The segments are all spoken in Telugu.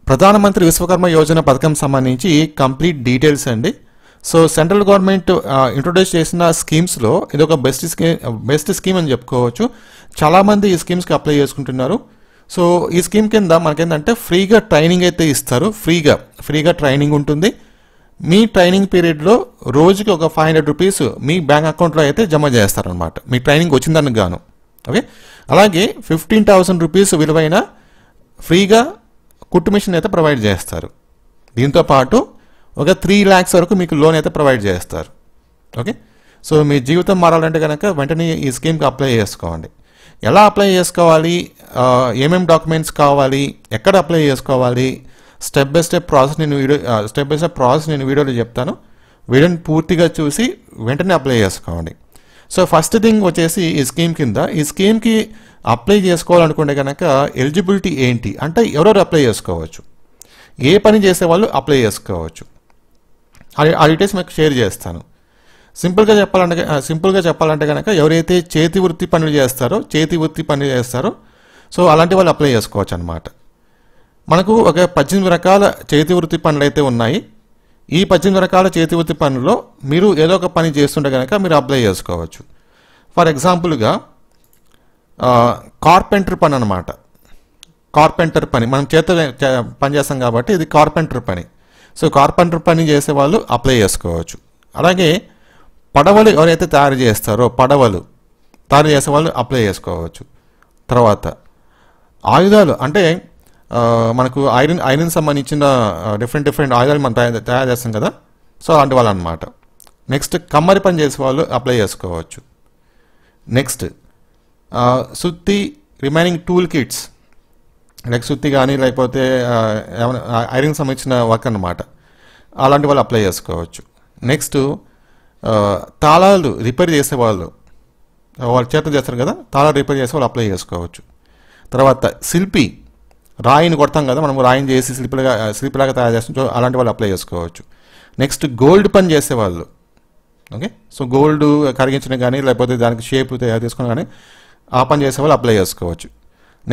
ప్రధానమంత్రి విశ్వకర్మ యోజన పథకం సంబంధించి కంప్లీట్ డీటెయిల్స్ అండి. సో సెంట్రల్ గవర్నమెంట్ ఇంట్రొడ్యూస్ చేసిన స్కీమ్స్లో ఇది ఒక బెస్ట్ స్కీమ్ అని చెప్పుకోవచ్చు. చాలామంది ఈ స్కీమ్స్కి అప్లై చేసుకుంటున్నారు. సో ఈ స్కీమ్ కింద మనకేంటంటే ఫ్రీగా ట్రైనింగ్ అయితే ఇస్తారు. ఫ్రీగా ట్రైనింగ్ ఉంటుంది. మీ ట్రైనింగ్ పీరియడ్లో రోజుకి ఒక 500 రూపీస్ మీ బ్యాంక్ అకౌంట్లో అయితే జమ చేస్తారనమాట, మీ ట్రైనింగ్ వచ్చిందానికి గాను. ఓకే, అలాగే 15,000 రూపీస్ విలువైన ఫ్రీగా కుట్టు మిషన్ అయితే ప్రొవైడ్ చేస్తారు. దీంతోపాటు ఒక 3 lakhs వరకు మీకు లోన్ అయితే ప్రొవైడ్ చేస్తారు. ఓకే, సో మీ జీవితం మారాలంటే కనుక వెంటనే ఈ స్కీమ్కి అప్లై చేసుకోండి. ఎలా అప్లై చేసుకోవాలి, ఏమేమి డాక్యుమెంట్స్ కావాలి, ఎక్కడ అప్లై చేసుకోవాలి, స్టెప్ బై స్టెప్ ప్రాసెస్ నేను వీడియోలో చెప్తాను. వీడియోని పూర్తిగా చూసి వెంటనే అప్లై చేసుకోండి. సో ఫస్ట్ థింగ్ వచ్చేసి ఈ స్కీమ్కి అప్లై చేసుకోవాలనుకుంటే కనుక ఎలిజిబిలిటీ ఏంటి అంటే ఎవరెవరు అప్లై చేసుకోవచ్చు, ఏ పని చేసే వాళ్ళు అప్లై చేసుకోవచ్చు, ఆ డీటెయిల్స్ మీకు షేర్ చేస్తాను. సింపుల్గా చెప్పాలంటే కనుక ఎవరైతే చేతి వృత్తి పనులు చేస్తారో సో అలాంటి వాళ్ళు అప్లై చేసుకోవచ్చు అనమాట. మనకు ఒక 18 రకాల చేతి వృత్తి పనులు అయితే ఉన్నాయి. ఈ 18 రకాల చేతి వృత్తి పనుల్లో మీరు ఏదో ఒక పని చేస్తుంటే కనుక మీరు అప్లై చేసుకోవచ్చు. ఫర్ ఎగ్జాంపుల్గా కార్పెంటర్ పని అనమాట. కార్పెంటర్ పని మనం పని చేస్తాం కాబట్టి ఇది కార్పెంటర్ పని. సో కార్పెంటర్ పని చేసే వాళ్ళు అప్లై చేసుకోవచ్చు. అలాగే పడవలు ఎవరైతే తయారు చేస్తారో తయారు చేసే వాళ్ళు అప్లై చేసుకోవచ్చు. తర్వాత ఆయుధాలు అంటే మనకు ఐరన్ సంబంధించిన డిఫరెంట్ ఆయుధాలు మనం తయారు చేస్తాం కదా, సో అలాంటి వాళ్ళు అనమాట. నెక్స్ట్ కమ్మరి పని చేసే వాళ్ళు అప్లై చేసుకోవచ్చు. నెక్స్ట్ సుత్తి రిమైనింగ్ టూల్ కిట్స్ లైక్ సుత్తి కానీ లేకపోతే ఐరన్ సంబంధించిన వర్క్ అన్నమాట, అలాంటి వాళ్ళు అప్లై చేసుకోవచ్చు. నెక్స్ట్ తాళాలు రిపేర్ చేసేవాళ్ళు వాళ్ళు చేత చేస్తారు కదా, తాళాలు రిపేర్ చేసే వాళ్ళు అప్లై చేసుకోవచ్చు. తర్వాత శిల్పి, రాయిని కొడతాం కదా మనం, రాయిని చేసి శిల్పిలాగా తయారు చేస్తాం, అలాంటి వాళ్ళు అప్లై చేసుకోవచ్చు. నెక్స్ట్ గోల్డ్ పని చేసేవాళ్ళు, ఓకే, సో గోల్డ్ కరిగించడం కానీ లేకపోతే దానికి షేప్ తయారు చేసుకుని కానీ ఆ పని చేసేవాళ్ళు అప్లై చేసుకోవచ్చు.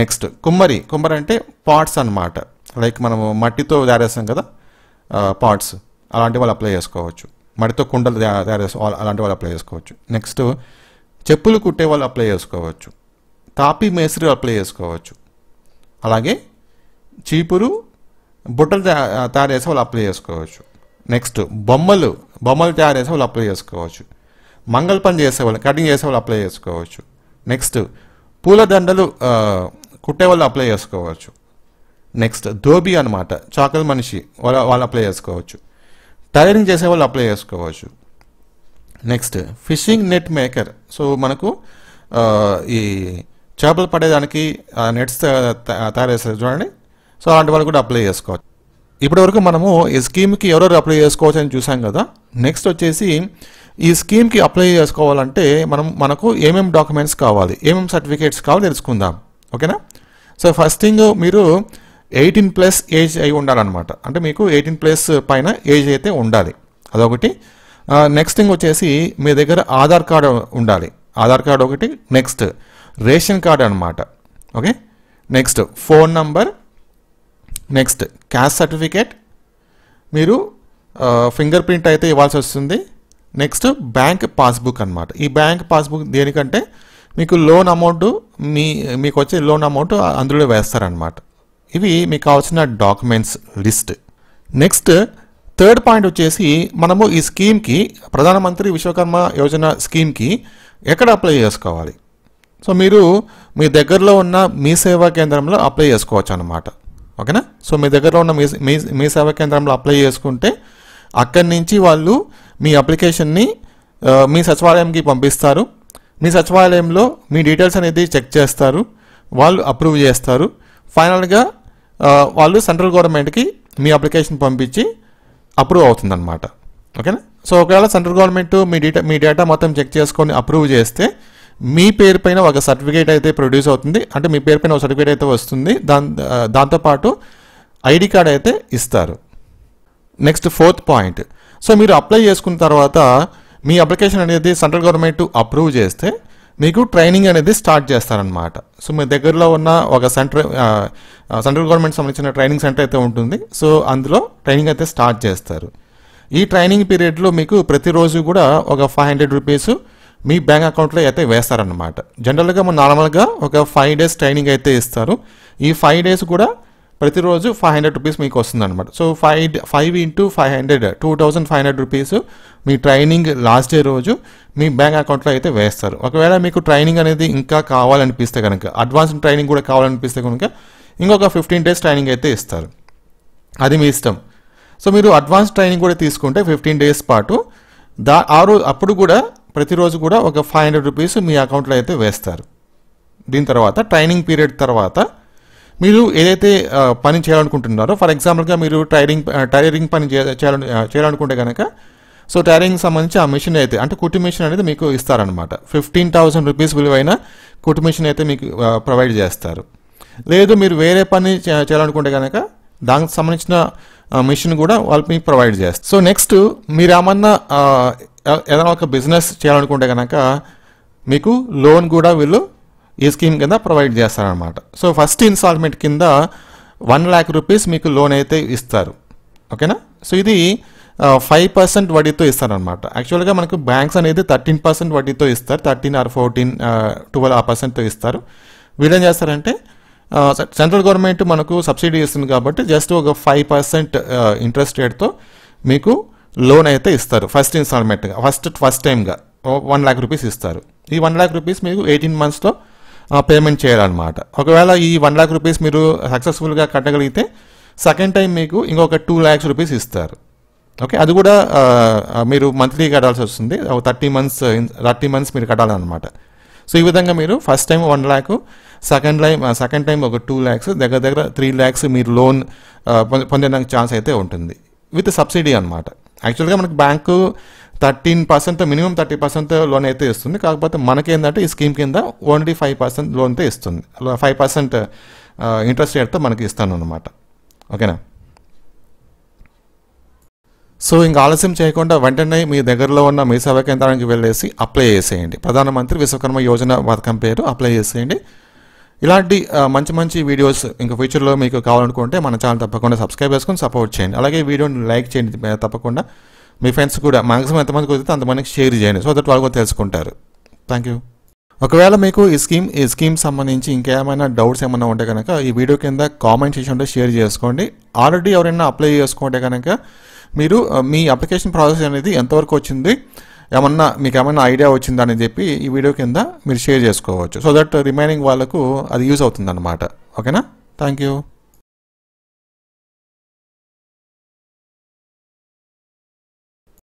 నెక్స్ట్ కుమ్మరి అంటే పాట్స్ అన్నమాట, లైక్ మనము మట్టితో తయారు చేస్తాం కదా పాట్స్, అలాంటి వాళ్ళు అప్లై చేసుకోవచ్చు. మట్టితో కుండలు తయారు చేస్తాం, అలాంటి వాళ్ళు అప్లై చేసుకోవచ్చు. నెక్స్ట్ చెప్పులు కుట్టే వాళ్ళు అప్లై చేసుకోవచ్చు. తాపీ మేస్త్రి అప్లై చేసుకోవచ్చు. అలాగే చీపురు బుట్టలు తయారు చేసే వాళ్ళు అప్లై చేసుకోవచ్చు. నెక్స్ట్ బొమ్మలు తయారు చేసే వాళ్ళు అప్లై చేసుకోవచ్చు. మంగళ పని చేసేవాళ్ళు కటింగ్ చేసే వాళ్ళు అప్లై చేసుకోవచ్చు. నెక్స్ట్ పూలదండలు కుట్టే వాళ్ళు అప్లై చేసుకోవచ్చు. నెక్స్ట్ ధోబీ అనమాట, చాకలి మనిషి వాళ్ళు అప్లై చేసుకోవచ్చు. టైలరింగ్ చేసే వాళ్ళు అప్లై చేసుకోవచ్చు. Next fishing net maker, so మనకు ఈ చేపలు పడేదానికి నెట్స్ తయారు చేస్తారు చూడండి, సో అలాంటి వాళ్ళు కూడా అప్లై చేసుకోవచ్చు. ఇప్పటివరకు మనము ఈ స్కీమ్కి ఎవరెవరు అప్లై చేసుకోవచ్చు అని చూసాం కదా. నెక్స్ట్ వచ్చేసి ఈ స్కీమ్కి అప్లై చేసుకోవాలంటే మనకు ఏమేమి డాక్యుమెంట్స్ కావాలి, ఏమేమి సర్టిఫికేట్స్ కావాలి తెలుసుకుందాం. ఓకేనా. సో ఫస్ట్ థింగ్ మీరు 18+ ఏజ్ అయి ఉండాలన్నమాట, అంటే మీకు 18+ పైన ఏజ్ అయితే ఉండాలి, అదొకటి. నెక్స్ట్ థింగ్ వచ్చేసి మీ దగ్గర ఆధార్ కార్డు ఉండాలి, ఆధార్ కార్డు ఒకటి. నెక్స్ట్ రేషన్ కార్డు అనమాట, okay. Next phone number. Next caste certificate, మీరు ఫింగర్ ప్రింట్ అయితే ఇవ్వాల్సి వస్తుంది. నెక్స్ట్ బ్యాంక్ పాస్బుక్ అనమాట. ఈ బ్యాంక్ పాస్బుక్ దేనికంటే మీకు లోన్ అమౌంట్ మీకు వచ్చే లోన్ అమౌంట్ అందులో వేస్తారనమాట. ఇవి మీకు కావాల్సిన documents list. Next third point వచ్చేసి మనము ఈ స్కీమ్కి ప్రధానమంత్రి విశ్వకర్మ యోజన స్కీమ్కి ఎక్కడ అప్లై చేసుకోవాలి. సో మీరు మీ దగ్గరలో ఉన్న మీ సేవా కేంద్రంలో అప్లై చేసుకోవచ్చు అనమాట, ఓకేనా. సో మీ దగ్గరలో ఉన్న మీ సేవా కేంద్రంలో అప్లై చేసుకుంటే అక్కడి నుంచి వాళ్ళు మీ అప్లికేషన్ని మీ సచివాలయంకి పంపిస్తారు. మీ సచివాలయంలో మీ డీటెయిల్స్ అనేది చెక్ చేస్తారు, వాళ్ళు అప్రూవ్ చేస్తారు. ఫైనల్గా వాళ్ళు సెంట్రల్ గవర్నమెంట్కి మీ అప్లికేషన్ పంపించి అప్రూవ్ అవుతుందన్నమాట, ఓకేనా. సో ఒకవేళ సెంట్రల్ గవర్నమెంట్ మీ డేటా మొత్తం చెక్ చేసుకొని అప్రూవ్ చేస్తే మీ పేరు పైన ఒక సర్టిఫికేట్ అయితే ప్రొడ్యూస్ అవుతుంది, అంటే మీ పేరు పైన ఒక సర్టిఫికేట్ అయితే వస్తుంది. దాంతోపాటు ఐడి కార్డ్ అయితే ఇస్తారు. నెక్స్ట్ ఫోర్త్ పాయింట్, సో మీరు అప్లై చేసుకున్న తర్వాత మీ అప్లికేషన్ అనేది సెంట్రల్ గవర్నమెంట్ అప్రూవ్ చేస్తే మీకు ట్రైనింగ్ అనేది స్టార్ట్ చేస్తారనమాట. సో మీ దగ్గరలో ఉన్న ఒక సెంట్రల్ గవర్నమెంట్ సంబంధించిన ట్రైనింగ్ సెంటర్ అయితే ఉంటుంది. సో అందులో ట్రైనింగ్ అయితే స్టార్ట్ చేస్తారు. ఈ ట్రైనింగ్ పీరియడ్లో మీకు ప్రతిరోజు కూడా ఒక 500 రూపీస్ మీ బ్యాంక్ అకౌంట్లో అయితే వేస్తారనమాట. జనరల్గా మన నార్మల్గా ఒక 5 days ట్రైనింగ్ అయితే ఇస్తారు. ఈ 5 days కూడా ప్రతిరోజు 500 రూపీస్ మీకు వస్తుంది అనమాట. సో 5 into 500 2500 రూపీస్ మీ ట్రైనింగ్ లాస్ట్ డే రోజు మీ బ్యాంక్ అకౌంట్లో అయితే వేస్తారు. ఒకవేళ మీకు ట్రైనింగ్ అనేది ఇంకా కావాలనిపిస్తే కనుక, అడ్వాన్స్ ట్రైనింగ్ కూడా కావాలనిపిస్తే కనుక ఇంకొక 15 days ట్రైనింగ్ అయితే ఇస్తారు. అది మీ ఇష్టం. సో మీరు అడ్వాన్స్ ట్రైనింగ్ కూడా తీసుకుంటే 15 days పాటు అప్పుడు కూడా ప్రతిరోజు కూడా ఒక 500 రూపీస్ మీ అకౌంట్లో అయితే వేస్తారు. దీని తర్వాత ట్రైనింగ్ పీరియడ్ తర్వాత మీరు ఏదైతే పని చేయాలనుకుంటున్నారో, ఫర్ ఎగ్జాంపుల్గా మీరు టైలరింగ్ పని చేయాలనుకుంటే కనుక, సో టైలరింగ్ సంబంధించి ఆ మిషన్ అయితే అంటే కుట్టు మిషన్ అనేది మీకు ఇస్తారనమాట. 15,000 రూపీస్ విలువైన కుట్టు మిషన్ అయితే మీకు ప్రొవైడ్ చేస్తారు. లేదు మీరు వేరే పని చేయాలనుకుంటే కనుక దానికి సంబంధించిన మిషన్ కూడా వాళ్ళు మీకు ప్రొవైడ్ చేస్తారు. సో నెక్స్ట్ మీరు ఏదైనా ఒక బిజినెస్ చేయాలనుకుంటే కనుక మీకు లోన్ కూడా వీళ్ళు ఈ స్కీమ్ కింద ప్రొవైడ్ చేస్తారనమాట. సో ఫస్ట్ ఇన్స్టాల్మెంట్ కింద 1 lakh రూపీస్ మీకు లోన్ అయితే ఇస్తారు. ఓకేనా. సో ఇది 5% వడ్డీతో ఇస్తారనమాట. యాక్చువల్గా మనకు బ్యాంక్స్ అనేది 13% వడ్డీతో ఇస్తారు. 13 or 14, 12% ఇస్తారు. వీళ్ళేం చేస్తారంటే సెంట్రల్ గవర్నమెంట్ మనకు సబ్సిడీ ఇస్తుంది కాబట్టి జస్ట్ ఒక 5% ఇంట్రెస్ట్ రేట్తో మీకు లోన్ అయితే ఇస్తారు. ఫస్ట్ ఇన్స్టాల్మెంట్గా ఫస్ట్ టైమ్గా 1 lakh రూపీస్ ఇస్తారు. ఈ 1 lakh రూపీస్ మీకు 18 monthsలో పేమెంట్ చేయాలన్నమాట. ఒకవేళ ఈ 1 lakh రూపీస్ మీరు సక్సెస్ఫుల్గా కట్టగలిగితే సెకండ్ టైం మీకు ఇంకొక 2 lakhs రూపీస్ ఇస్తారు. ఓకే. అది కూడా మీరు మంత్లీ కట్టాల్సి వస్తుంది. 30 months మీరు కట్టాలన్నమాట. సో ఈ విధంగా మీరు first time 1 lakh, second time ఒక 2 lakhs, దగ్గర 3 lakhs మీరు లోన్ పొందడానికి ఛాన్స్ అయితే ఉంటుంది విత్ సబ్సిడీ అనమాట. యాక్చువల్గా మనకు బ్యాంకు 13%, మినిమం 30% లోన్ అయితే ఇస్తుంది. కాకపోతే మనకేంటంటే ఈ స్కీమ్ కింద ఓన్లీ 5% లోన్ అయితే ఇస్తుంది. 5% ఇంట్రెస్ట్ రేట్తో మనకి ఇస్తాను అనమాట. ఓకేనా. సో ఇంకా ఆలస్యం చేయకుండా వెంటనే మీ దగ్గరలో ఉన్న మీ సేవా కేంద్రానికి వెళ్ళేసి అప్లై చేసేయండి. ప్రధానమంత్రి విశ్వకర్మ యోజన పథకం పేరు అప్లై చేసేయండి. ఇలాంటి మంచి వీడియోస్ ఇంకా ఫ్యూచర్లో మీకు కావాలనుకుంటే మన ఛానల్ తప్పకుండా సబ్స్క్రైబ్ చేసుకొని సపోర్ట్ చేయండి. అలాగే వీడియోని లైక్ చేయండి. తప్పకుండా మీ ఫ్రెండ్స్ కూడా మాక్సిమం ఎంతమంది కుదిరితే అంతమందికి షేర్ చేయండి. సో దట్ వాళ్ళు కూడా తెలుసుకుంటారు. Thank you. ఒకవేళ మీకు ఈ స్కీమ్ సంబంధించి ఇంకేమైనా డౌట్స్ ఏమైనా ఉంటే కనుక ఈ వీడియో కింద కామెంట్ సెక్షన్లో షేర్ చేసుకోండి. ఆల్రెడీ ఎవరైనా అప్లై చేసుకుంటే కనుక మీరు మీ అప్లికేషన్ ప్రాసెస్ అనేది ఎంతవరకు వచ్చింది, మీకు ఏమైనా ఐడియా వచ్చిందా అని చెప్పి ఈ వీడియో కింద మీరు షేర్ చేసుకోవచ్చు. సో దట్ రిమైనింగ్ వాళ్ళకు అది యూజ్ అవుతుంది అనమాట. ఓకేనా. Thank you.